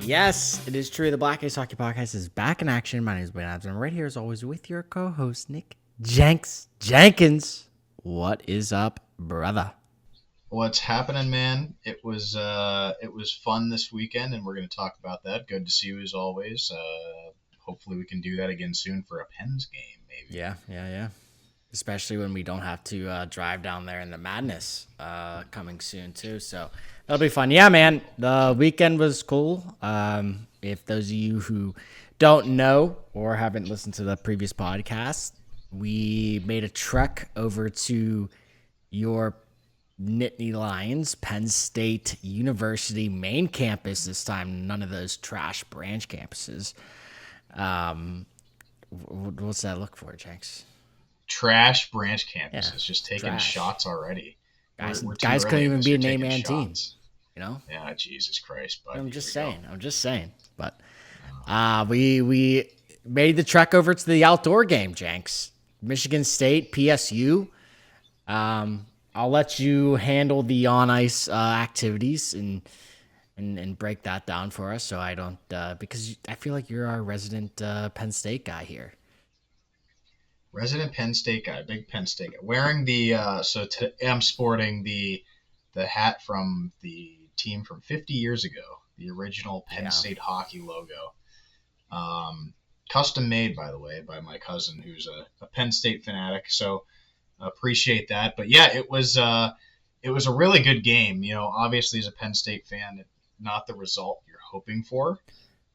Yes, it is true. The Black Ace Hockey Podcast is back in action. My name is Wayne Adams. I'm right here as always with your co-host, Nick Jenks Jenkins. What is up, brother? What's happening, man? It was fun this weekend, and we're going to talk about that. Good to see you as always. Hopefully, we can do that again soon for a Pens game, maybe. Yeah. Especially when we don't have to drive down there in the madness coming soon too. So that'll be fun. Yeah, man. The weekend was cool. If those of you who don't know or haven't listened to the previous podcast, we made a trek over to your Nittany Lions, Penn State University main campus this time. None of those trash branch campuses. What's that look for, Jenks? Trash branch campuses, Yeah, just taking trash. shots already. Guys We're too couldn't early even this. be You're a name taking man team, shots. you know? Yeah, Jesus Christ, bud. I'm just saying. But we made the trek over to the outdoor game, Jenks. Michigan State, PSU. I'll let you handle the on-ice activities and break that down for us so I don't because I feel like you're our resident Penn State guy here. Resident Penn State guy, big Penn State guy. Wearing the I'm sporting the hat from the team from 50 years ago, the original Penn State hockey logo. Custom made, by the way, by my cousin who's a Penn State fanatic. So appreciate that. But yeah, it was a really good game. You know, obviously as a Penn State fan, not the result you're hoping for.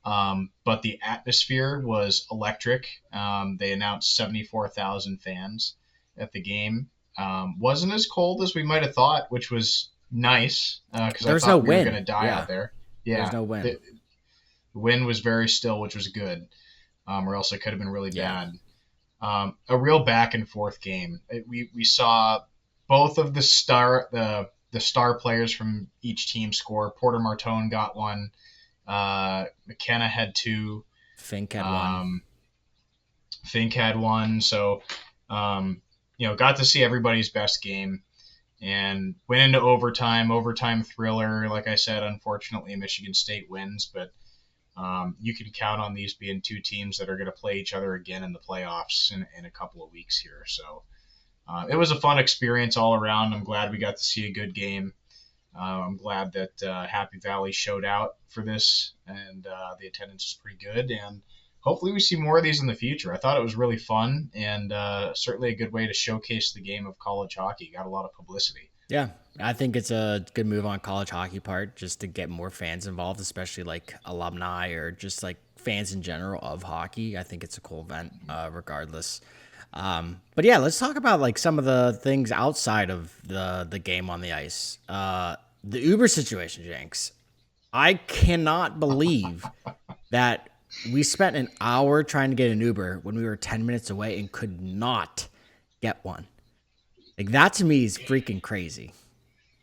But the atmosphere was electric. They announced 74,000 fans at the game. Wasn't as cold as we might have thought, which was nice because I thought we were going to die out there. Yeah, there's no wind. The wind was very still, which was good, or else it could have been really bad. A real back and forth game. We saw both of the star players from each team score. Porter Martone got one. McKenna had two. Fink had one. Fink had one. So, got to see everybody's best game and went into overtime thriller. Like I said, unfortunately, Michigan State wins, but you can count on these being two teams that are going to play each other again in the playoffs in a couple of weeks here. So it was a fun experience all around. I'm glad we got to see a good game. I'm glad that Happy Valley showed out for this, and the attendance was pretty good. And hopefully we see more of these in the future. I thought it was really fun and certainly a good way to showcase the game of college hockey. Got a lot of publicity. Yeah, I think it's a good move on college hockey part just to get more fans involved, especially like alumni or just like fans in general of hockey. I think it's a cool event regardless. But yeah, let's talk about like some of the things outside of the game on the ice. The Uber situation, Jenks. I cannot believe that we spent an hour trying to get an Uber when we were 10 minutes away and could not get one. Like that to me is freaking crazy.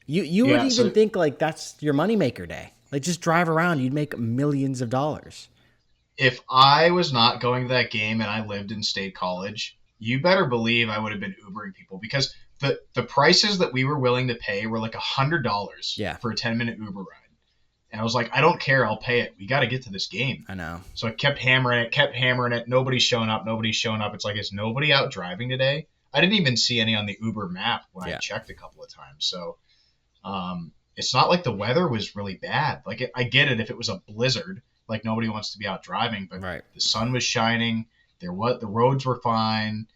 You would even think like that's your moneymaker day. Like just drive around, you'd make millions of dollars. If I was not going to that game and I lived in State College, you better believe I would have been Ubering people because the prices that we were willing to pay were like $100 for a 10-minute Uber ride. And I was like, I don't care. I'll pay it. We got to get to this game. I know. So I kept hammering it. Nobody's showing up. It's like, is nobody out driving today? I didn't even see any on the Uber map when I checked a couple of times. So it's not like the weather was really bad. Like I get it if it was a blizzard, like nobody wants to be out driving, but the sun was shining. The roads were fine.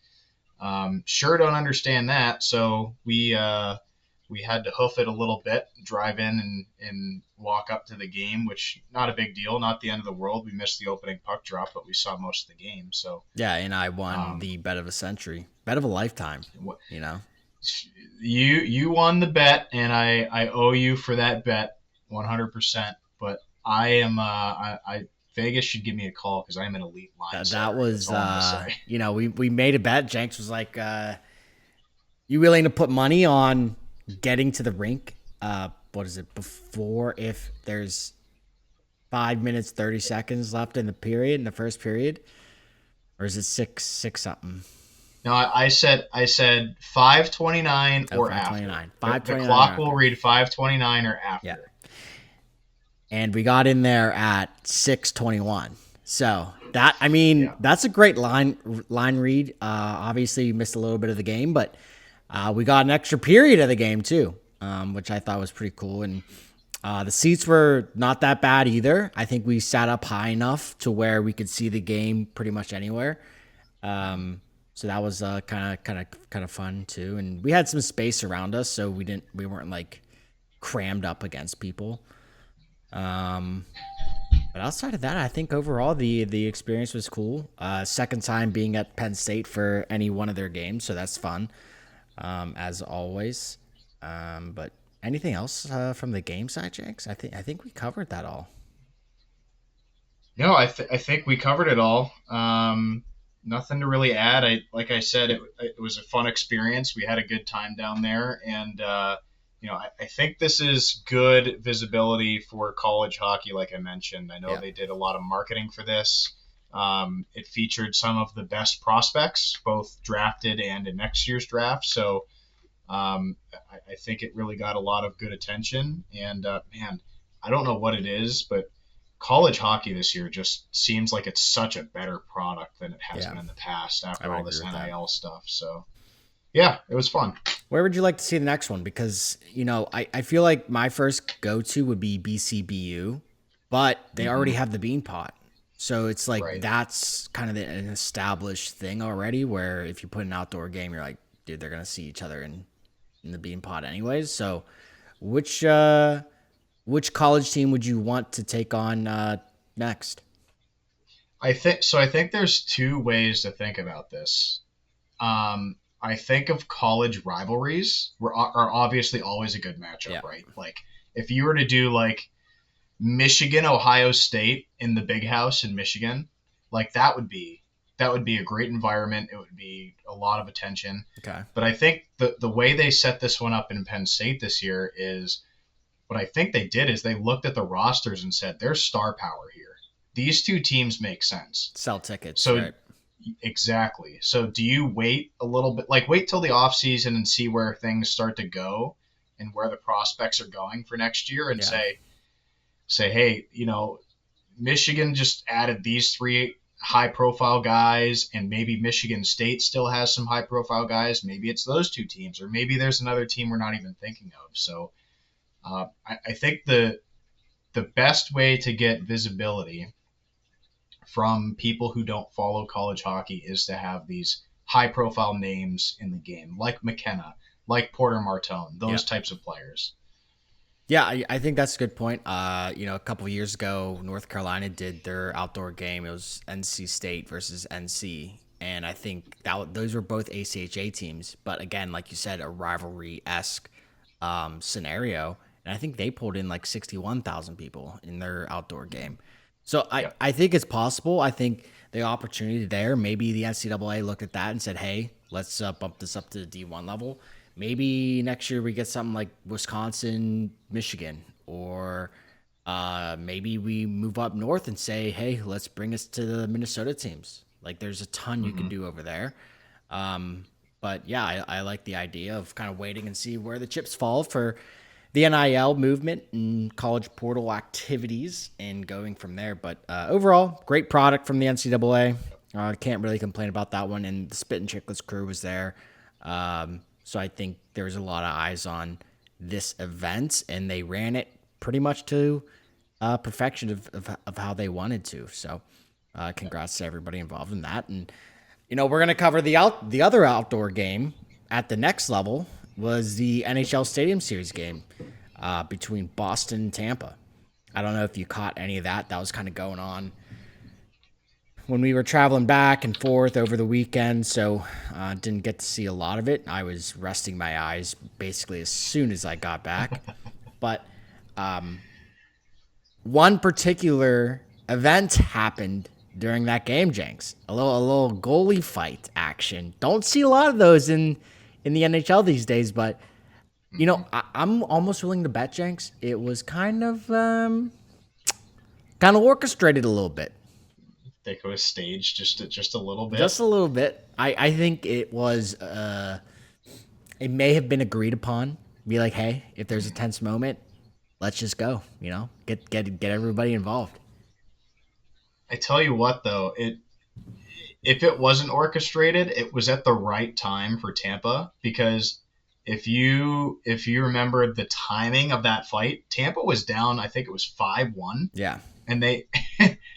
Sure don't understand that. So we had to hoof it a little bit, drive in and walk up to the game, which not a big deal, not the end of the world. We missed the opening puck drop, but we saw most of the game. So yeah, and I won the bet of a century, bet of a lifetime. You know, you won the bet, and I owe you for that bet 100%. But I am Vegas should give me a call because I'm an elite line. That was we made a bet. Jenks was like, "You willing to put money on getting to the rink? What is it before if there's 5 minutes 30 seconds left in the first period, or is it six something?" No, I said 5:29 or 5:29. after. The clock will read 5:29 or after. Yeah. and we got in there at 6:21. So that, I mean, Yeah. that's a great line read. Obviously, you missed a little bit of the game, but we got an extra period of the game too, which I thought was pretty cool. And the seats were not that bad either. I think we sat up high enough to where we could see the game pretty much anywhere. So that was kind of fun too. And we had some space around us, so we weren't like crammed up against people. Um, but outside of that, I think overall the experience was cool. Second time being at Penn State for any one of their games, so that's fun, as always. But anything else from the game side, Jenks? I think we covered that all. No, I think we covered it all. Nothing to really add. Like I said, it was a fun experience. We had a good time down there, and I think this is good visibility for college hockey. Like I mentioned, I know Yeah, they did a lot of marketing for this. It featured some of the best prospects, both drafted and in next year's draft. So I think it really got a lot of good attention. And man, I don't know what it is, but college hockey this year just seems like it's such a better product than it has yeah, been in the past I after would all agree this with that. NIL stuff. So yeah, it was fun. Where would you like to see the next one? Because, I feel like my first go to would be BCBU, but they already Hmm. have the Bean Pot. So it's like Right. that's kind of an established thing already where if you put an outdoor game, you're like, dude, they're going to see each other in the Bean Pot anyways. So which uh which college team would you want to take on next? I think there's two ways to think about this. I think of college rivalries are obviously always a good matchup, Yeah. right? Like if you were to do like Michigan, Ohio State in the Big House in Michigan, like that would be a great environment. It would be a lot of attention. Okay. But I think the way they set this one up in Penn State this year is what I think they did is they looked at the rosters and said there's star power here. These two teams make sense. Sell tickets, So right? exactly. So do you wait a little bit, like wait till the off season and see where things start to go and where the prospects are going for next year and Yeah. say, hey, Michigan just added these three high profile guys, and maybe Michigan State still has some high profile guys. Maybe it's those two teams, or maybe there's another team we're not even thinking of. So I think the best way to get visibility from people who don't follow college hockey is to have these high profile names in the game, like McKenna, like Porter Martone, Yeah. those types of players. Yeah, I think that's a good point. A couple of years ago, North Carolina did their outdoor game. It was NC State versus NC, and I think those were both ACHA teams. But again, like you said, a rivalry esque scenario, and I think they pulled in like 61,000 people in their outdoor game. So I, Yeah. I think it's possible. I think the opportunity there, maybe the NCAA looked at that and said, hey, let's bump this up to the D1 level. Maybe next year we get something like Wisconsin, Michigan, or maybe we move up north and say, hey, let's bring us to the Minnesota teams. Like there's a ton you can Hmm. do over there. Um, but yeah, I like the idea of kind of waiting and see where the chips fall for the NIL movement and college portal activities and going from there. But overall, great product from the NCAA. Can't really complain about that one. And the Spit and Chicklets crew was there. So I think there was a lot of eyes on this event, and they ran it pretty much to perfection of how they wanted to. So congrats to everybody involved in that. And we're gonna cover the other outdoor game at the next level was the NHL Stadium Series game between Boston and Tampa. I don't know if you caught any of that. That was kind of going on when we were traveling back and forth over the weekend, so didn't get to see a lot of it. I was resting my eyes basically as soon as I got back. But one particular event happened during that game, Jenks. A little goalie fight action. Don't see a lot of those in the NHL these days, but Hmm. I'm almost willing to bet, Jenks, it was kind of orchestrated a little bit. Think it was staged just a little bit. Just a little bit. I think it may have been agreed upon. Be like, hey, if there's a tense moment, let's just go. Get everybody involved. I tell you what, though, if it wasn't orchestrated, it was at the right time for Tampa because if you remember the timing of that fight, Tampa was down. I think it was 5-1, Yeah. and they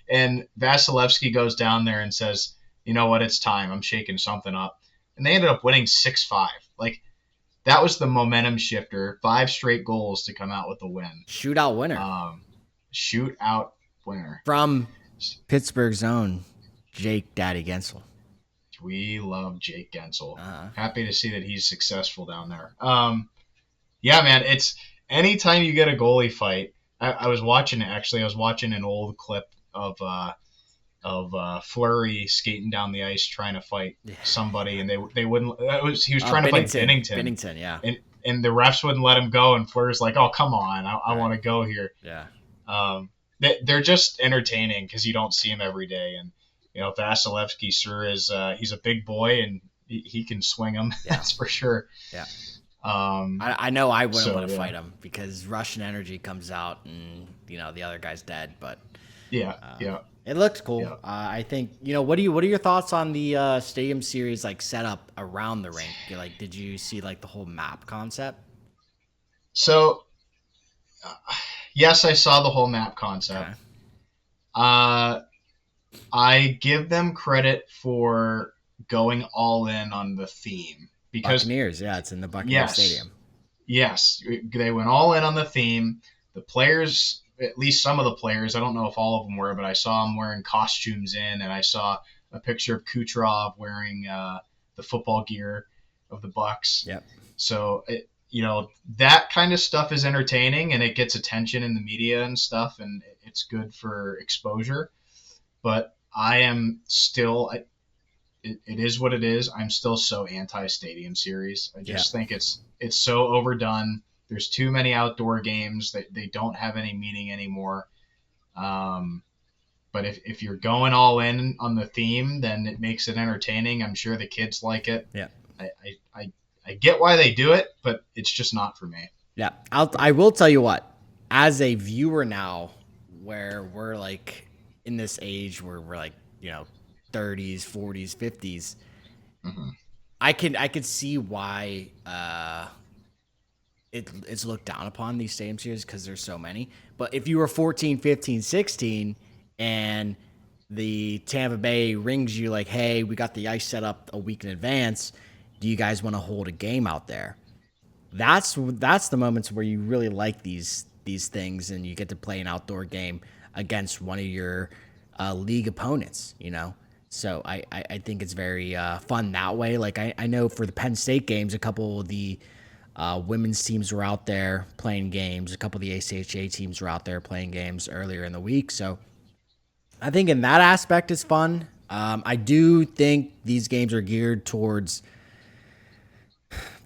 and Vasilevsky goes down there and says, "You know what? It's time. I'm shaking something up," and they ended up winning 6-5. Like that was the momentum shifter. 5 straight goals to come out with the win. Shootout winner Shootout winner from Pittsburgh's own Jake Daddy Gensel. We love Jake Gensel. Uh-huh. Happy to see that he's successful down there. Yeah, man, it's anytime you get a goalie fight. I was watching it actually. I was watching an old clip of Fleury skating down the ice trying to fight somebody, and they wouldn't. He was trying to fight Binnington. Binnington, yeah. And the refs wouldn't let him go, and Fleury's like, "Oh, come on, I want to go here." Yeah. They're just entertaining because you don't see them every day, and Vasilevsky sure is. He's a big boy, and he can swing them. Yeah. That's for sure. Yeah. I know I wouldn't want to fight him because Russian energy comes out, and the other guy's dead. But yeah, it looked cool. Yeah. I think what are your thoughts on the Stadium Series like setup around the rink? Did you see like the whole map concept? So, yes, I saw the whole map concept. Okay. I give them credit for going all in on the theme because Buccaneers, yeah, it's in the Buccaneers Stadium. Yes, they went all in on the theme. The players, at least some of the players, I don't know if all of them were, but I saw them wearing costumes and I saw a picture of Kucherov wearing the football gear of the Bucs. Yep. So that kind of stuff is entertaining and it gets attention in the media and stuff, and it's good for exposure. But I am still, it is what it is. I'm still so anti-Stadium Series. I just think it's so overdone. There's too many outdoor games that they don't have any meaning anymore. But if you're going all in on the theme, then it makes it entertaining. I'm sure the kids like it. Yeah. I get why they do it, but it's just not for me. Yeah. I will tell you what, as a viewer now, where we're like in this age where we're like, 30s, 40s, 50s, mm-hmm. I could see why it's looked down upon, these Stadium Series, because there's so many. But if you were 14, 15, 16 and the Tampa Bay rings you like, hey, we got the ice set up a week in advance, do you guys want to hold a game out there? That's the moments where you really like these things and you get to play an outdoor game against one of your league opponents, So I think it's very fun that way. Like I know for the Penn State games, a couple of the women's teams were out there playing games. A couple of the ACHA teams were out there playing games earlier in the week. So I think in that aspect it's fun. I do think these games are geared towards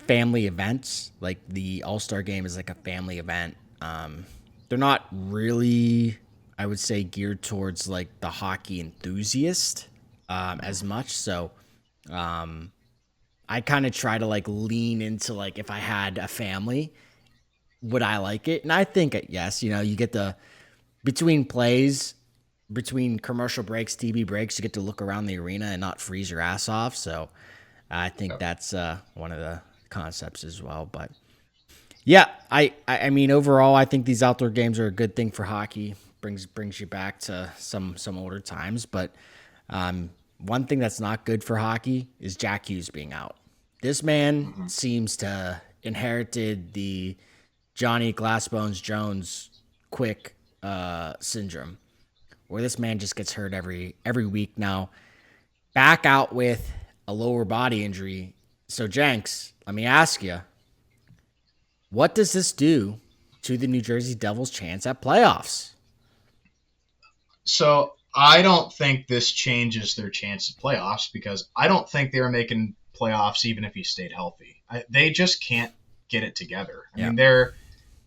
family events. Like the All-Star game is like a family event. They're not really, I would say, geared towards like the hockey enthusiast as much. So I kind of try to like lean into like, if I had a family, would I like it? And I think yes. You get between plays, between commercial breaks, TV breaks, you get to look around the arena and not freeze your ass off. So I think that's one of the concepts as well. But yeah, I mean, overall, I think these outdoor games are a good thing for hockey. Brings you back to some older times. But one thing that's not good for hockey is Jack Hughes being out. This man seems to inherited the Johnny Glassbones Jones quick syndrome, where this man just gets hurt every week now. Back out with a lower body injury. So Jenks, let me ask you, what does this do to the New Jersey Devils' chance at playoffs? So I don't think this changes their chance at playoffs because I don't think they were making playoffs even if he stayed healthy. They just can't get it together. I mean,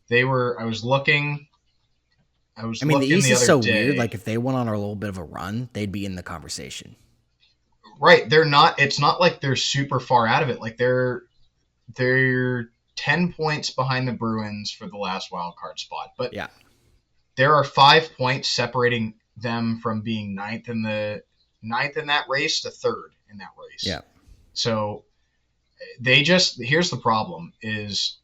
they were. I was looking. I mean, the East is so weird. Like if they went on a little bit of a run, they'd be in the conversation. Right, they're not. It's not like they're super far out of it. Like they're 10 points behind the Bruins for the last wild card spot, but Yeah. there are 5 points separating them from being ninth in that race to third in that race. Yeah. So here's the problem is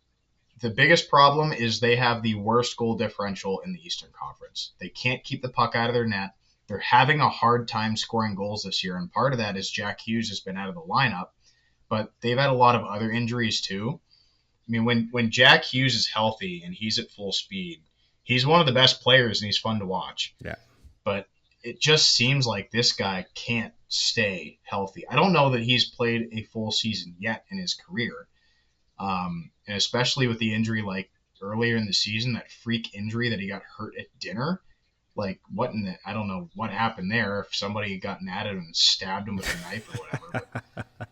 the biggest problem is they have the worst goal differential in the Eastern Conference. They can't keep the puck out of their net. They're having a hard time scoring goals this year, and part of that is Jack Hughes has been out of the lineup, but they've had a lot of other injuries too. I mean, when Jack Hughes is healthy and he's at full speed, he's one of the best players and he's fun to watch. Yeah. But it just seems like this guy can't stay healthy. I don't know that he's played a full season yet in his career. And especially with the injury like earlier in the season, that freak injury that he got hurt at dinner. Like, I don't know what happened there. If somebody had gotten at him and stabbed him with a knife or whatever. But,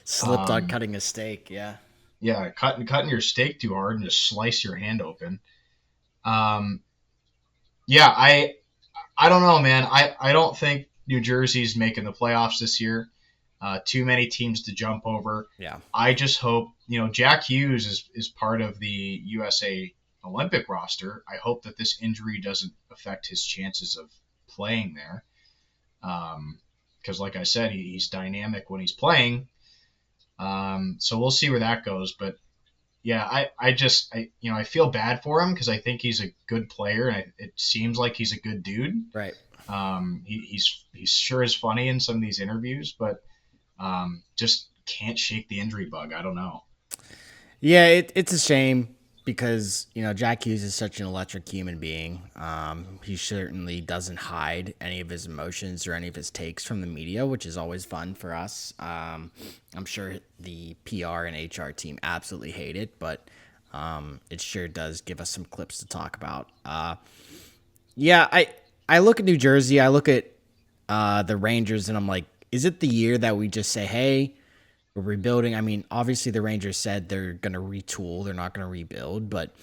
Slipped on cutting a steak, yeah. Yeah, cutting your steak too hard and just slice your hand open. Yeah, I don't know, man. I don't think New Jersey's making the playoffs this year. Too many teams to jump over. Yeah. I just hope, Jack Hughes is part of the USA Olympic roster. I hope that this injury doesn't affect his chances of playing there. Because like I said, he's dynamic when he's playing. So we'll see where that goes. But yeah, I feel bad for him because I think he's a good player and it seems like he's a good dude. Right. He's sure is funny in some of these interviews, but just can't shake the injury bug. I don't know. Yeah, it's a shame because, Jack Hughes is such an electric human being. He certainly doesn't hide any of his emotions or any of his takes from the media, which is always fun for us. I'm sure the PR and HR team absolutely hate it, but it sure does give us some clips to talk about. Yeah, I look at New Jersey, I look at the Rangers, and I'm like, is it the year that we just say, hey, we're rebuilding? I mean, obviously the Rangers said they're going to retool. They're not going to rebuild. But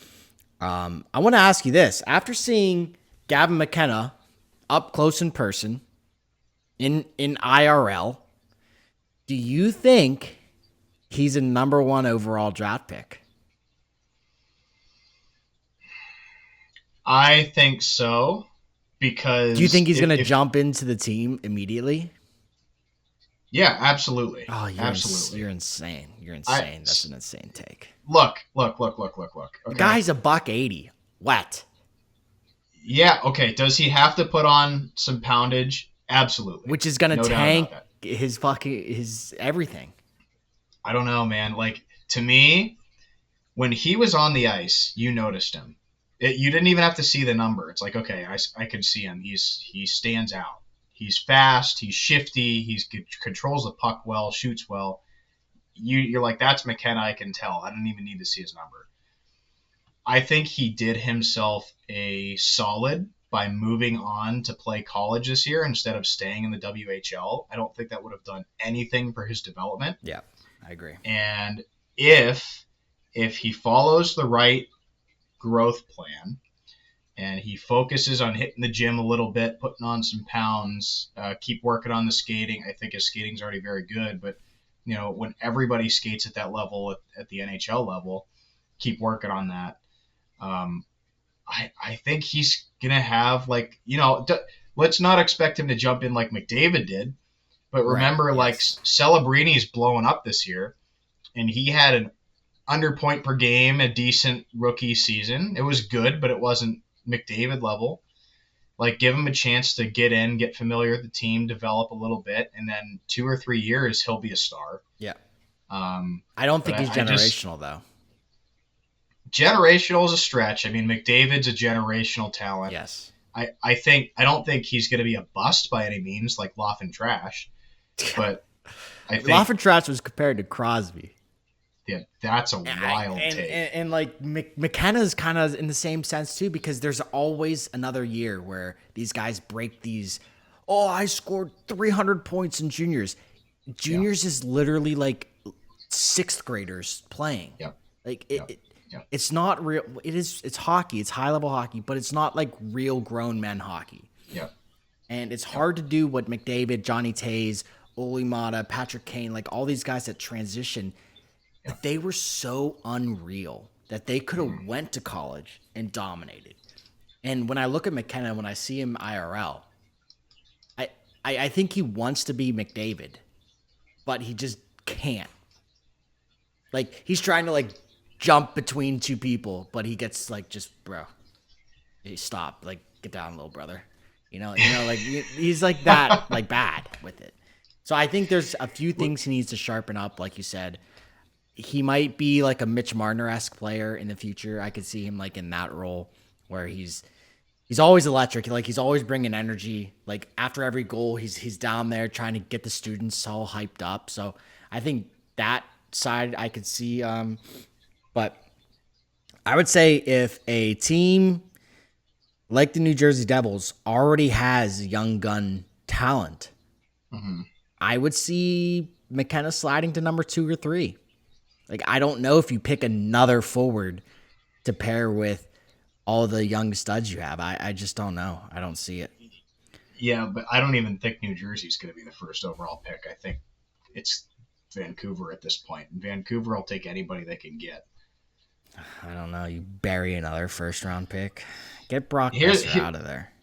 I want to ask you this. After seeing Gavin McKenna up close in person in IRL, do you think he's a number 1 overall draft pick? I think so. Because do you think he's going to jump into the team immediately? Yeah, absolutely. Oh, absolutely. You're insane. You're insane. That's an insane take. Look. Okay. The guy's $180. Wet. Yeah, okay. Does he have to put on some poundage? Absolutely. Which is going to tank his everything. I don't know, man. Like, to me, when he was on the ice, you noticed him. You didn't even have to see the number. It's like, okay, I can see him. He stands out. He's fast. He's shifty. He controls the puck well, shoots well. You're like, that's McKenna. I can tell. I don't even need to see his number. I think he did himself a solid by moving on to play college this year instead of staying in the WHL. I don't think that would have done anything for his development. Yeah, I agree. And if he follows the right growth plan and he focuses on hitting the gym a little bit, putting on some pounds, keep working on the skating. I think his skating's already very good, but when everybody skates at that level at the NHL level, keep working on that. I think he's gonna have let's not expect him to jump in like McDavid did, but remember, right, yes. Celebrini's blowing up this year, and he had an under point per game, a decent rookie season. It was good, but it wasn't McDavid level. Like, give him a chance to get in, get familiar with the team, develop a little bit, and then 2 or 3 years he'll be a star. Yeah. I don't think he's generational though. Generational is a stretch. I mean, McDavid's a generational talent. Yes. I don't think he's going to be a bust by any means, like Laughing Trash. But I think Laughing Trash was compared to Crosby. Yeah, that's a wild take. And like McKenna's kind of in the same sense too, because there's always another year where these guys break these. Oh, I scored 300 points in juniors. Juniors is literally like 6th graders playing. Yeah. Like it's not real. It's hockey. It's high level hockey, but it's not like real grown men hockey. Yeah. And it's hard to do what McDavid, Johnny Tays, Ole Mata, Patrick Kane, like all these guys that transition. Yeah. but they were so unreal that they could have went to college and dominated. And when I look at McKenna, when I see him IRL, I, I think he wants to be McDavid, but he just can't. Like he's trying to like jump between two people, but he gets like just bro, hey, stop, like get down, little brother. Like he's like that, like bad with it. So I think there's a few things he needs to sharpen up, like you said. He might be like a Mitch Marner-esque player in the future. I could see him like in that role where he's always electric. Like he's always bringing energy. Like after every goal, he's down there trying to get the students all hyped up. So I think that side I could see. But I would say if a team like the New Jersey Devils already has young gun talent, I would see McKenna sliding to number 2 or 3. Like I don't know if you pick another forward to pair with all the young studs you have. I just don't know. I don't see it. Yeah, but I don't even think New Jersey's going to be the first overall pick. I think it's Vancouver at this point. And Vancouver will take anybody they can get. I don't know. You bury another first round pick. Get Brock Besser out of there.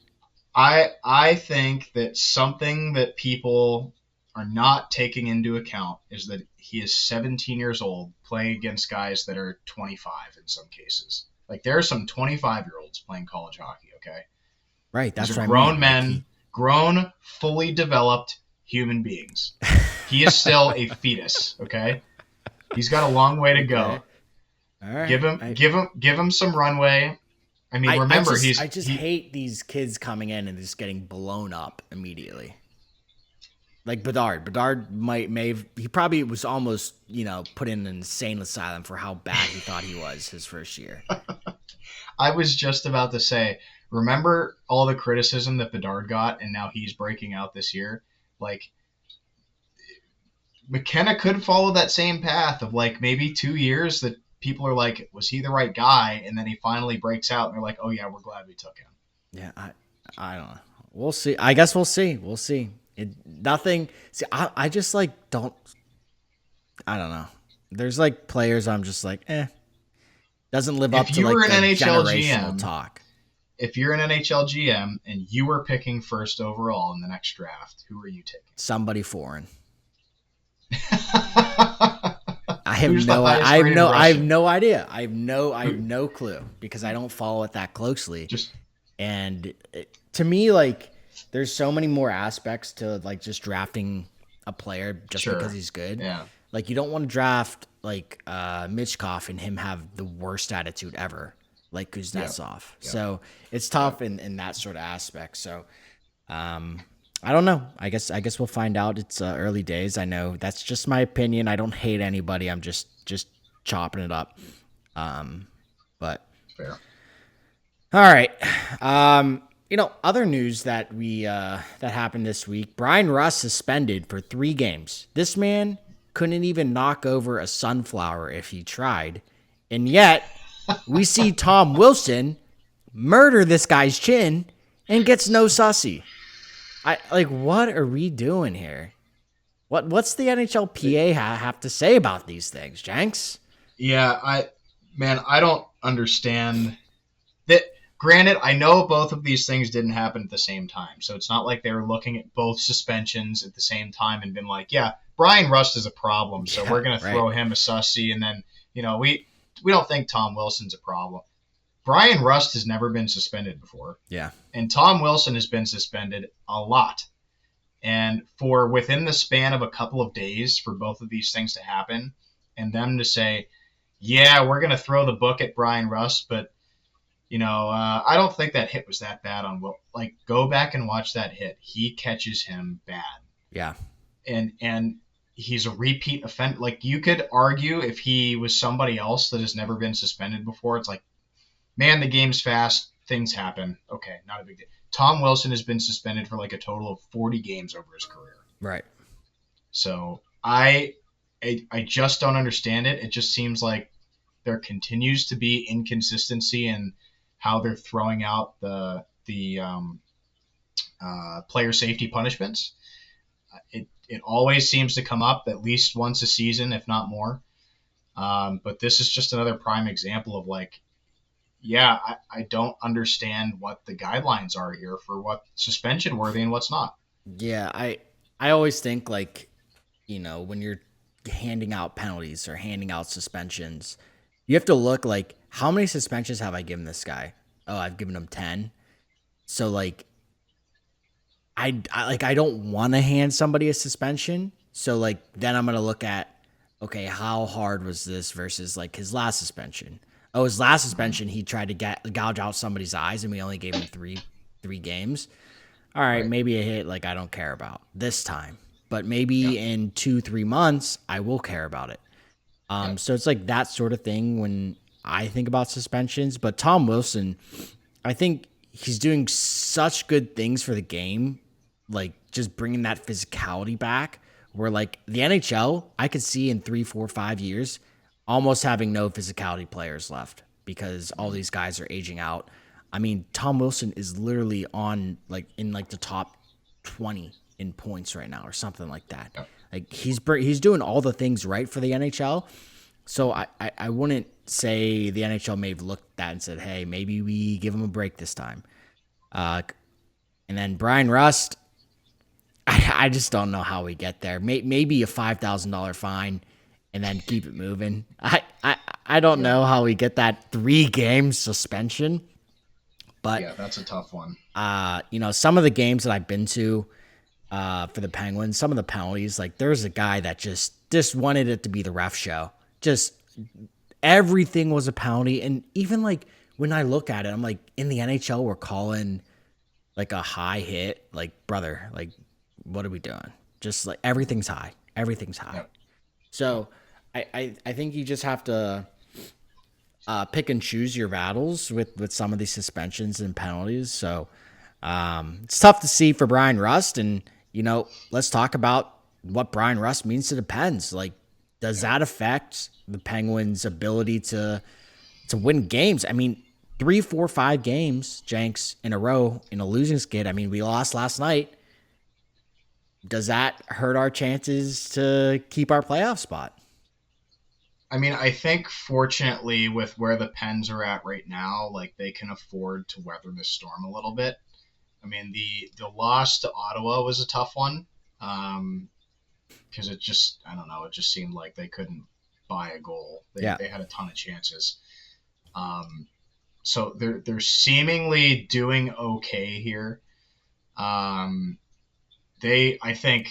I think that something that people are not taking into account is that he is 17 years old playing against guys that are 25 in some cases. Like there are some 25-year-olds playing college hockey, okay? Right, that's These are what grown I mean. men, grown, fully developed human beings. He is still a fetus, okay? He's got a long way to go. All right. Give him some runway. I mean, remember I just hate these kids coming in and just getting blown up immediately. Like Bedard. Bedard he probably was almost, put in an insane asylum for how bad he thought he was his first year. I was just about to say, remember all the criticism that Bedard got, and now he's breaking out this year? Like, McKenna could follow that same path of like maybe 2 years that people are like, was he the right guy? And then he finally breaks out, and they're like, oh yeah, we're glad we took him. Yeah, I don't know. We'll see. I guess we'll see. We'll see. I just like don't. I don't know. There's like players I'm just like, doesn't live up to like the NHL generational GM, talk. If you're an NHL GM and you were picking first overall in the next draft, who are you taking? Somebody foreign. I have no idea. I have no clue because I don't follow it that closely. To me, like, there's so many more aspects to like just drafting a player just because he's good. Yeah. Like you don't want to draft like Michkov and him have the worst attitude ever, like Kuznetsov. Yeah. So it's tough in that sort of aspect. So I don't know. I guess we'll find out. It's early days. I know that's just my opinion. I don't hate anybody. I'm just chopping it up. But fair. All right. Other news that that happened this week. Brian Rust suspended for 3 games. This man couldn't even knock over a sunflower if he tried, and yet we see Tom Wilson murder this guy's chin and gets no sussy. What are we doing here? What's the NHLPA have to say about these things, Jenks? Yeah, I don't understand that. Granted, I know both of these things didn't happen at the same time, so it's not like they were looking at both suspensions at the same time and been like, yeah, Brian Rust is a problem, so we're going to throw him a sussy, and then, we don't think Tom Wilson's a problem. Brian Rust has never been suspended before. Yeah. And Tom Wilson has been suspended a lot. And for within the span of a couple of days for both of these things to happen and them to say, yeah, we're going to throw the book at Brian Rust, but, I don't think that hit was that bad on Will. Like, go back and watch that hit. He catches him bad. Yeah. And he's a repeat offender. Like, you could argue if he was somebody else that has never been suspended before, it's like, man, the game's fast. Things happen. Okay, not a big deal. Tom Wilson has been suspended for like a total of 40 games over his career. Right. So I just don't understand it. It just seems like there continues to be inconsistency in how they're throwing out the player safety punishments. It always seems to come up at least once a season, if not more. But this is just another prime example of like, yeah, I don't understand what the guidelines are here for what's suspension worthy and what's not. Yeah, I always think like, when you're handing out penalties or handing out suspensions, you have to look like how many suspensions have I given this guy? Oh, I've given him 10. So like I don't want to hand somebody a suspension. So like then I'm going to look at okay, how hard was this versus like his last suspension? Oh, his last Mhm. suspension he tried to gouge out somebody's eyes and we only gave him 3 games. All right, Right. maybe a hit like I don't care about this time, but Yeah. maybe in 2-3 months I will care about it. Yeah. So it's like that sort of thing when I think about suspensions. But Tom Wilson, I think he's doing such good things for the game, like just bringing that physicality back. Where like the NHL, I could see in 3, 4, 5 years almost having no physicality players left because all Mhm. these guys are aging out. I mean, Tom Wilson is literally on like in like the top 20 in points right now or something like that. Yeah. Like he's doing all the things right for the NHL. So I wouldn't say the NHL may have looked at that and said, hey, maybe we give him a break this time. Uh, and then Brian Rust, I just don't know how we get there. Maybe a $5,000 fine and then keep it moving. I don't Yeah. know how we get that 3 game suspension, but Yeah. That's a tough one. some of the games that I've been to for the Penguins, some of the penalties, like there's a guy that just wanted it to be the ref show. Just everything was a penalty, and even like when I look at it, I'm like in the NHL we're calling like a high hit, like brother, like what are we doing? Just like everything's high. Yep. Yep. So I think you just have to pick and choose your battles with some of these suspensions and penalties. So it's tough to see for Brian Rust, and let's talk about what Brian Rust means to the Pens. Like, does Yep. that affect the Penguins' ability to win games? I mean, 3, 4, 5 games, Jenks, in a row in a losing skid. I mean, we lost last night. Does that hurt our chances to keep our playoff spot? I mean, I think fortunately with where the Pens are at right now, like they can afford to weather the storm a little bit. I mean, the loss to Ottawa was a tough one because it just I don't know, it just seemed like they couldn't buy a goal. Yeah, They had a ton of chances. Um, so they're seemingly doing okay here. Um, they I think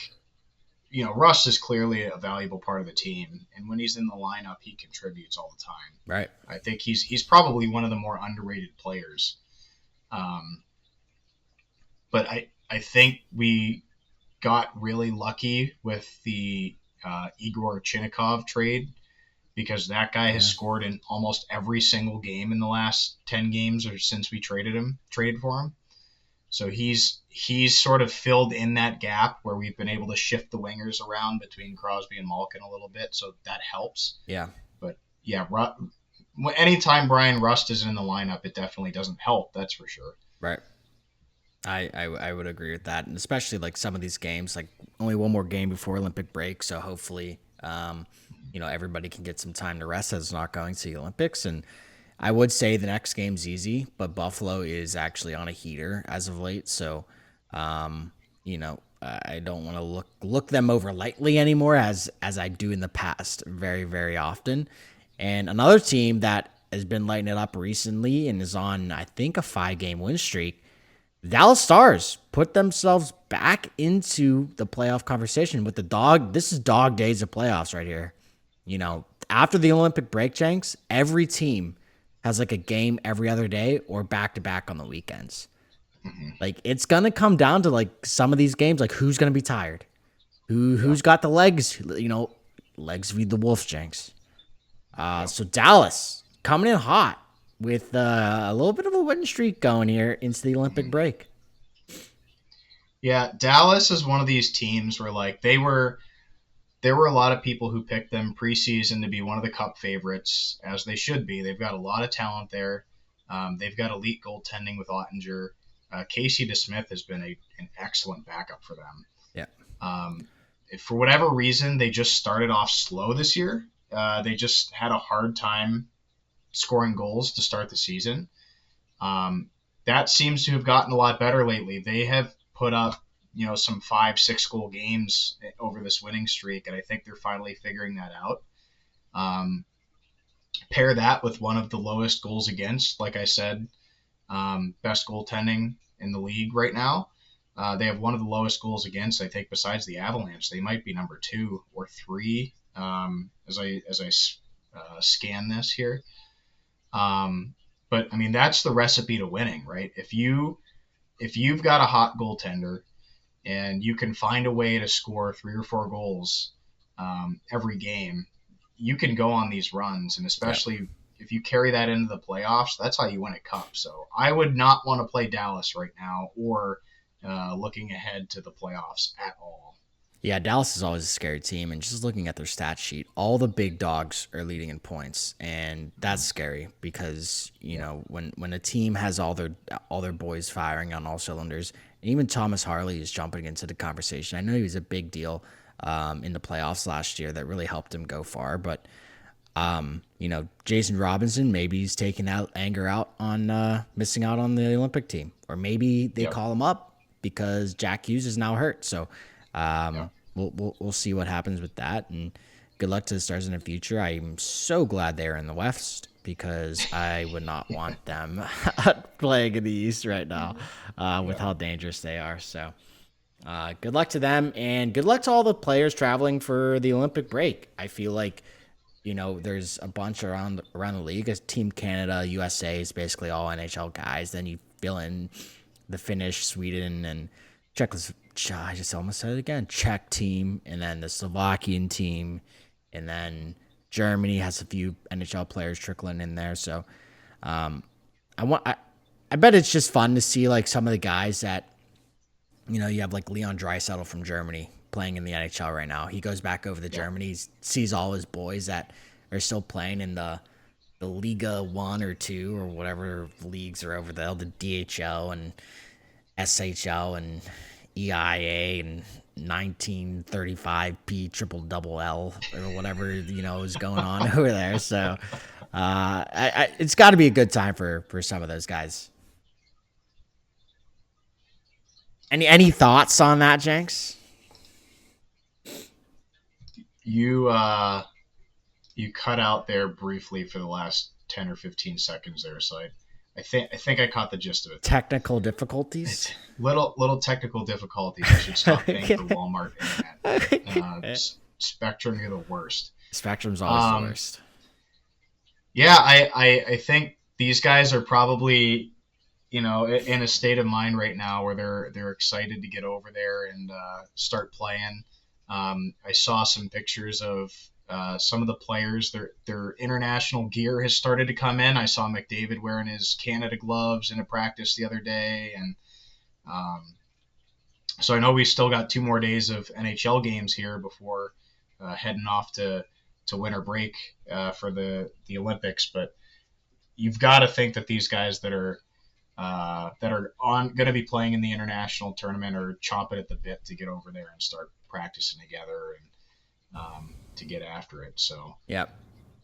Russ is clearly a valuable part of the team, and when he's in the lineup, he contributes all the time. right. I think he's probably one of the more underrated players. Um, but I think we got really lucky with the Igor Chinnikov trade because that guy has Yeah, scored in almost every single game in the last 10 games or since we traded for him. So he's sort of filled in that gap where we've been able to shift the wingers around between Crosby and Malkin a little bit, so that helps. yeah, But yeah, anytime Brian Rust is in the lineup, it definitely doesn't help. That's for sure. right. I would agree with that, and especially like some of these games, like only one more game before Olympic break, so hopefully, everybody can get some time to rest as not going to the Olympics. And I would say the next game's easy, but Buffalo is actually on a heater as of late, so I don't want to look them over lightly anymore as I do in the past, very very often. And another team that has been lighting it up recently and is on I think a 5 game win streak, Dallas Stars put themselves back into the playoff conversation with the dog. This is dog days of playoffs right here. After the Olympic break, Jenks, every team has like a game every other day or back to back on the weekends. Hmm. Like it's gonna come down to like some of these games, like who's gonna be tired, Yeah. who's got the legs. Legs feed the wolf, Jenks. Yep. So Dallas coming in hot with a little bit of a winning streak going here into the Olympic Hmm. break. Yeah, Dallas is one of these teams where like there were a lot of people who picked them preseason to be one of the Cup favorites, as they should be. They've got a lot of talent there. They've got elite goaltending with Ottinger. Casey DeSmith has been an excellent backup for them. Yeah. Um, for whatever reason, they just started off slow this year, they just had a hard time scoring goals to start the season. Um, that seems to have gotten a lot better lately. They have put up, some 5-6 goal games over this winning streak, and I think they're finally figuring that out. Um, pair that with one of the lowest goals against, like I said, best goaltending in the league right now. They have one of the lowest goals against, I think, besides the Avalanche. They might be number 2 or 3 as I scan this here. But I mean, that's the recipe to winning, right? If you've got a hot goaltender and you can find a way to score 3 or 4 goals every game, you can go on these runs, and especially if you carry that into the playoffs, that's how you win a cup. So I would not want to play Dallas right now or looking ahead to the playoffs at all. Yeah, Dallas is always a scary team, and just looking at their stat sheet, all the big dogs are leading in points, and that's scary because when a team has all their boys firing on all cylinders, and even Thomas Harley is jumping into the conversation. I know he was a big deal in the playoffs last year that really helped him go far, but Jason Robinson, maybe he's taking that anger out on missing out on the Olympic team, or maybe they call him up because Jack Hughes is now hurt. So we'll see what happens with that, and good luck to the Stars in the future. I'm so glad they're in the West because I would not want them playing in the East right now with how dangerous they are. So good luck to them, and good luck to all the players traveling for the Olympic break. I feel like there's a bunch around the league. As Team Canada, USA is basically all NHL guys. Then you fill in the Finnish, Sweden, and I just almost said it again. Czech team, and then the Slovakian team, and then Germany has a few NHL players trickling in there. So, I bet it's just fun to see like some of the guys that, you have like Leon Draisaitl from Germany playing in the NHL right now. He goes back over to Germany, sees all his boys that are still playing in the Liga 1 or 2 or whatever leagues are over there, the DHL and SHL and EIA and 1935P triple double L or whatever is going on over there. So it's got to be a good time for some of those guys. Any thoughts on that, Jenks? You cut out there briefly for the last 10 or 15 seconds there, so I think I caught the gist of it. Technical difficulties? Little technical difficulties. I should stop paying for Walmart internet. Spectrum, you're the worst. Spectrum's always the worst. Yeah, I think these guys are probably in a state of mind right now where they're excited to get over there and start playing. I saw some pictures of some of the players. Their international gear has started to come in. I saw McDavid wearing his Canada gloves in a practice the other day, and so I know we still got 2 more days of NHL games here before heading off to winter break for the Olympics. But you've got to think that these guys that are going to be playing in the international tournament are chomping at the bit to get over there and start practicing together and to get after it. So yeah,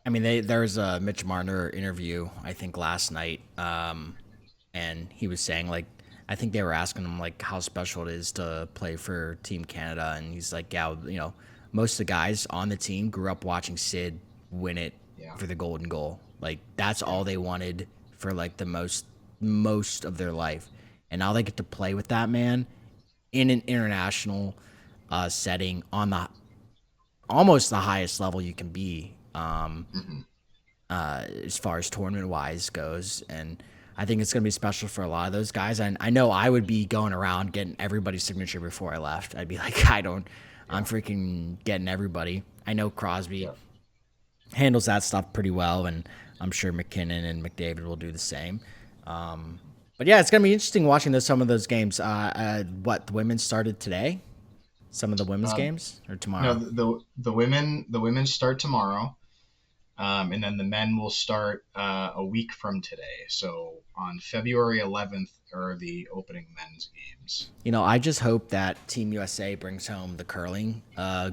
I mean there was a Mitch Marner interview I think last night, and he was saying like I think they were asking him like how special it is to play for Team Canada, and he's like, yeah, most of the guys on the team grew up watching Sid win it for the golden goal. Like that's all they wanted for like the most of their life, and now they get to play with that man in an international setting on the almost the highest level you can be as far as tournament wise goes. And I think it's going to be special for a lot of those guys. And I know I would be going around getting everybody's signature before I left. I'd be like, I'm freaking getting everybody. I know Crosby handles that stuff pretty well, and I'm sure McKinnon and McDavid will do the same. But yeah, it's going to be interesting watching some of those games. The women started today? Some of the women's games, or tomorrow? No, the women start tomorrow, and then the men will start a week from today. So on February 11th are the opening men's games. I just hope that Team USA brings home the curling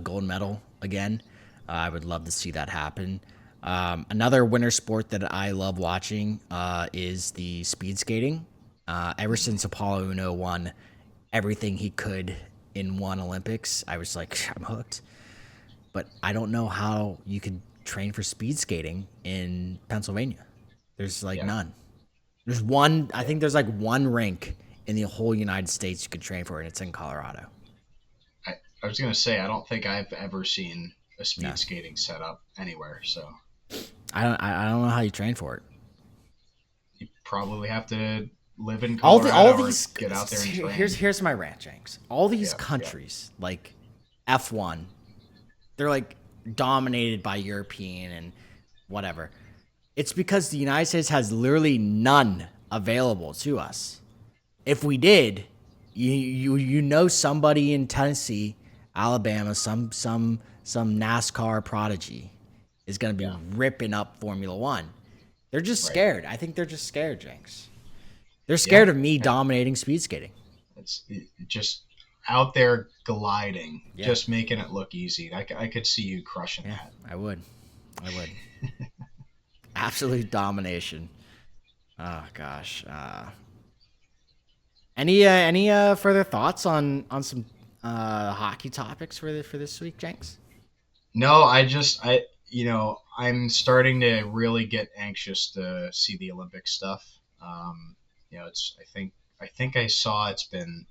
gold medal again. I would love to see that happen. Another winter sport that I love watching is the speed skating. Ever since Apollo Uno won everything he could in one Olympics, I was like, I'm hooked. But I don't know how you could train for speed skating in Pennsylvania. There's like Yeah. none. There's one. I think there's like one rink in the whole United States you could train for, and it's in Colorado. I was gonna say I don't think I've ever seen a No, speed skating setup anywhere. So I don't know how you train for it. you probably have to live in All Colorado or these get out there and here's train. here's my rant, Jenks. All these Yeah, yeah, countries like F1, they're like dominated by European and whatever. It's because the United States has literally none available to us. If we did, you know somebody in Tennessee, Alabama, some NASCAR prodigy is going to be yeah. ripping up Formula 1. They're just Right. scared. I think they're just scared, Jenks. They're Yeah. scared of me dominating speed skating. It's just out there gliding, Yeah. just making it look easy. I could see you crushing Yeah, that. I would. Absolute domination. Oh gosh. Any further thoughts on some hockey topics for this week, Jenks? No, I'm starting to really get anxious to see the Olympic stuff. I think I saw it's been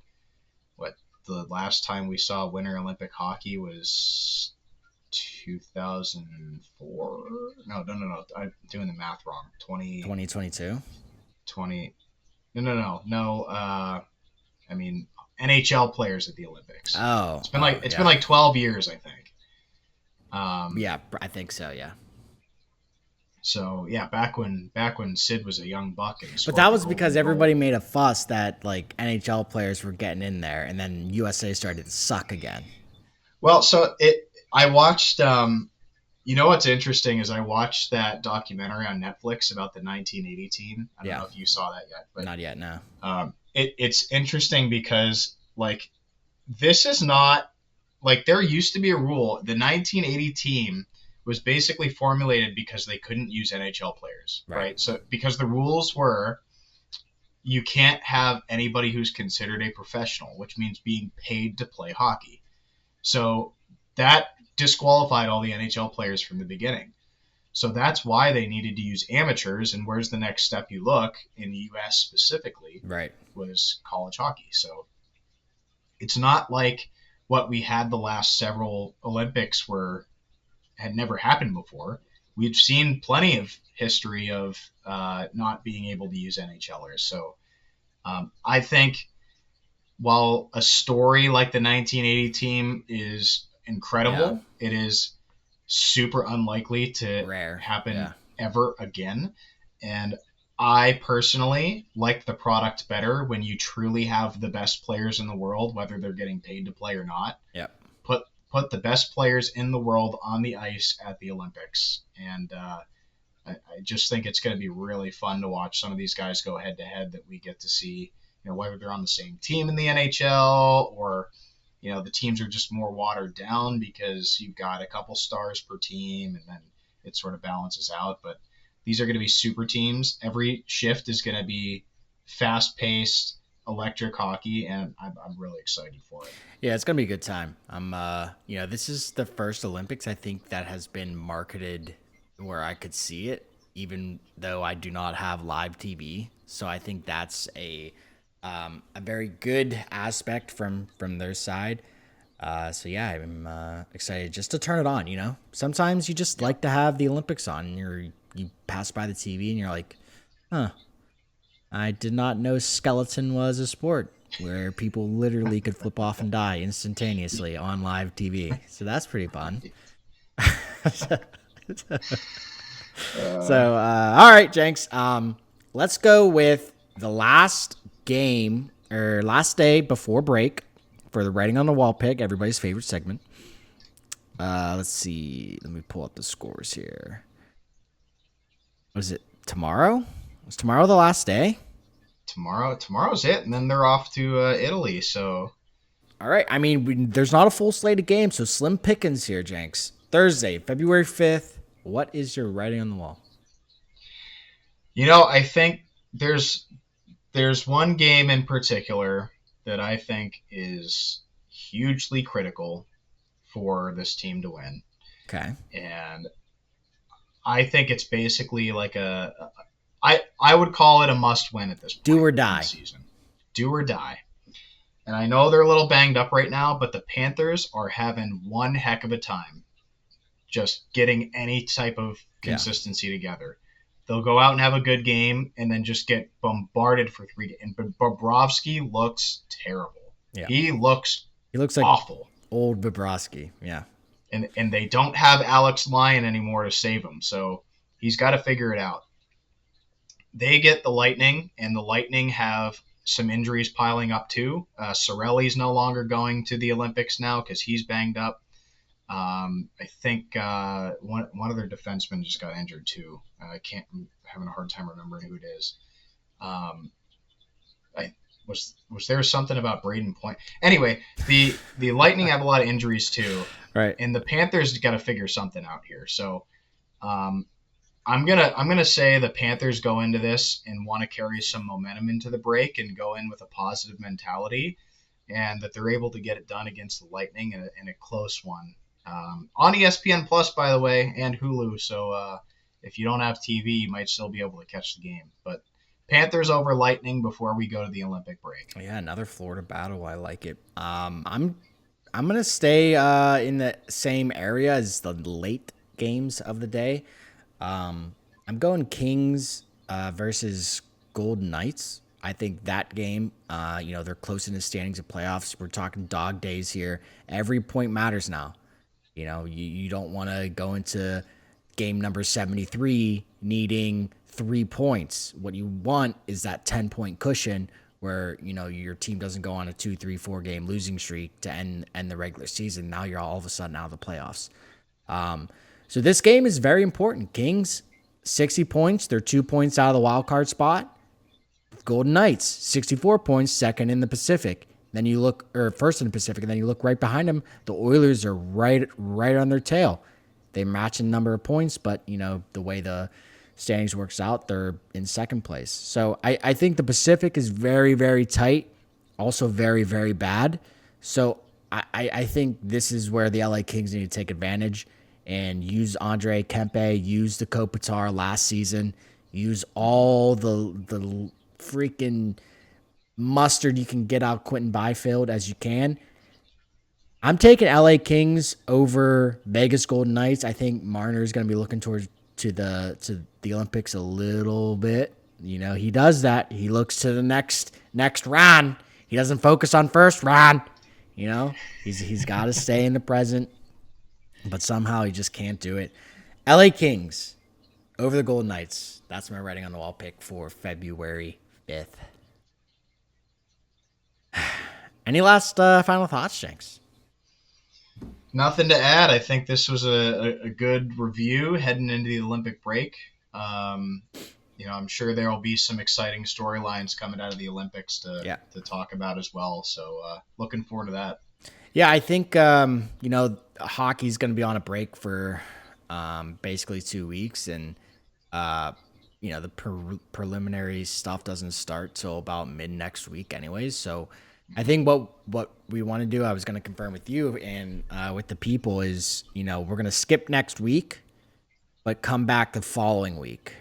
what the last time we saw Winter Olympic hockey was 2004. No. I'm doing the math wrong. 2022. 20. No. I mean NHL players at the Olympics. Oh, It's been like 12 years, I think. Yeah, I think so. Yeah, So yeah, back when Sid was a young buck and but scored that the was golden because goal. everybody made a fuss that like NHL players were getting in there, and then USA started to suck again. Well, I watched. You know what's interesting is I watched that documentary on Netflix about the 1980 team. I don't Yeah. know if you saw that yet, but Not yet, no. it's interesting because like this is not like there used to be a rule. The 1980 team was basically formulated because they couldn't use NHL players, Right. So because the rules were you can't have anybody who's considered a professional, which means being paid to play hockey. So that disqualified all the NHL players from the beginning. So that's why they needed to use amateurs. And where's the next step you look in the U.S. specifically Right. was college hockey. So it's not like what we had the last several Olympics had never happened before. We've seen plenty of history of not being able to use NHLers. So I think while a story like the 1980 team is incredible, it is super unlikely to Rare. happen Yeah. ever again. And I personally like the product better when you truly have the best players in the world, whether they're getting paid to play or not. Yep. Put the best players in the world on the ice at the Olympics. And I just think it's going to be really fun to watch some of these guys go head to head that we get to see, whether they're on the same team in the NHL or, the teams are just more watered down because you've got a couple stars per team and then it sort of balances out. But these are going to be super teams. Every shift is going to be fast paced, electric hockey, and I'm really excited for it. Yeah, it's gonna be a good time. This is the first Olympics I think that has been marketed where I could see it, even though I do not have live TV. So I think that's a very good aspect from their side. So yeah, I'm excited just to turn it on. Sometimes you just like to have the Olympics on, and you pass by the TV and you're like, huh. I did not know skeleton was a sport where people literally could flip off and die instantaneously on live TV. So that's pretty fun. So, all right, Jenks. Let's go with the last game or last day before break for the writing on the wall pick, everybody's favorite segment. Let's see. Let me pull up the scores here. Was it tomorrow? Was tomorrow the last day? Tomorrow's it, and then they're off to Italy. So, all right. I mean, there's not a full slate of games, so slim pickings here, Jenks. Thursday, February 5th. What is your writing on the wall? I think there's one game in particular that I think is hugely critical for this team to win. Okay. And I think it's basically like I would call it a must win at this point. Do or die. In the season. Do or die. And I know they're a little banged up right now, but the Panthers are having one heck of a time just getting any type of consistency together. They'll go out and have a good game and then just get bombarded for 3 games. And Bobrovsky looks terrible. Yeah. He looks like awful. Old Bobrovsky. Yeah. And they don't have Alex Lyon anymore to save him, so he's got to figure it out. They get the Lightning, and the Lightning have some injuries piling up too. Cirelli's no longer going to the Olympics now because he's banged up. I think one of their defensemen just got injured too. I'm having a hard time remembering who it is. Was there something about Braden Point? Anyway, the Lightning have a lot of injuries too, right? And the Panthers got to figure something out here. So, I'm gonna say the Panthers go into this and want to carry some momentum into the break and go in with a positive mentality, and that they're able to get it done against the Lightning in a close one. On ESPN Plus, by the way, and Hulu. So if you don't have TV, you might still be able to catch the game. But Panthers over Lightning before we go to the Olympic break. Yeah, another Florida battle. I like it. I'm gonna stay in the same area as the late games of the day. I'm going Kings versus Golden Knights. I think that game, they're close in the standings of playoffs. We're talking dog days here. Every point matters now. You don't want to go into game number 73 needing 3 points. What you want is that 10-point cushion where, your team doesn't go on a 2, 3, 4 game losing streak to end the regular season. Now you're all of a sudden out of the playoffs. So this game is very important. Kings, 60 points. They're 2 points out of the wild card spot. Golden Knights, 64 points, second in the Pacific. Then you look, or first in the Pacific, and then you look right behind them. The Oilers are right on their tail. They match in number of points, but the way the standings works out, they're in second place. So I think the Pacific is very, very tight, also very, very bad. So I think this is where the LA Kings need to take advantage and use Andre Kempe, use the Kopitar last season, use all the freaking mustard you can get out Quentin Byfield as you can. I'm taking LA Kings over Vegas Golden Knights. I think Marner is going to be looking towards to the Olympics a little bit. He does that. He looks to the next round. He doesn't focus on first round. He's got to stay in the present, but somehow he just can't do it. LA Kings over the Golden Knights. That's my writing on the wall pick for February 5th. Any last final thoughts, Jenks? Nothing to add. I think this was a good review heading into the Olympic break. I'm sure there will be some exciting storylines coming out of the Olympics to talk about as well. So looking forward to that. Yeah, I think, hockey's going to be on a break for basically 2 weeks. And, the preliminary stuff doesn't start till about mid next week anyways. So I think what we want to do, I was going to confirm with you and with the people is, we're going to skip next week, but come back the following week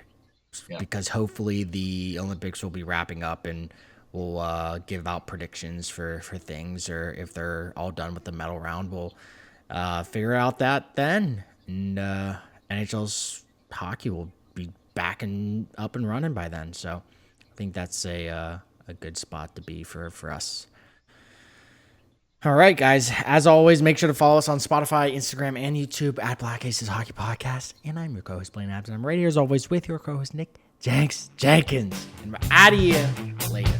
because hopefully the Olympics will be wrapping up and we'll give out predictions for things, or if they're all done with the medal round, we'll figure out that then. And NHL's hockey will be back and up and running by then. So I think that's a good spot to be for us. All right, guys. As always, make sure to follow us on Spotify, Instagram, and YouTube at Black Aces Hockey Podcast. And I'm your co-host, Blaine Abs, and I'm right here as always with your co-host, Nick Jenks Jenkins. And we're out of here later.